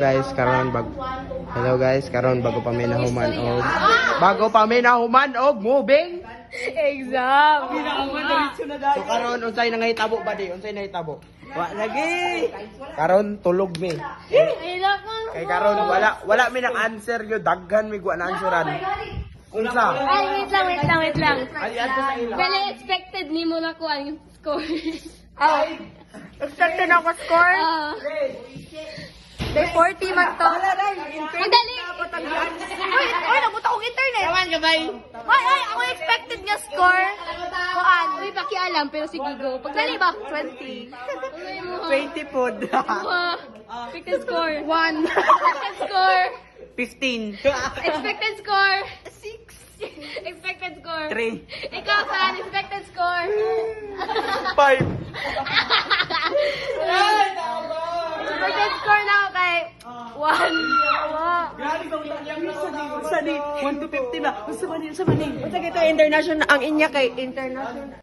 Guys, karon Hello guys, karon bago pa may nahuman og moving Exam. so karon unsay nangahitabo ba di? Unsay nahitabo? Wa lagi. Karon tulog mi. Kay karon wala mi nang answer yo, daghan mi wa na answeran. Unsa? Ay, wait lang. Ay ato sa ila. Very expected ni mo na ko ang score. Expected ako score. Day 40 man to. Madali. Oy, nabuta kong internet. Kaman ka bay. Ay, ako expected nga score. Kuan. Uy, pakialam, pero sige go. Dali ba? 20. 20 pod. Expected score. 1. Expected score. 15. Expected score. 6. Expected score. 3. Ikaw, San. Expected score. 5. Expected score na ako kay 1. 1 to 50 na. Sa Manila. Basta kita international. Ang inya kay international.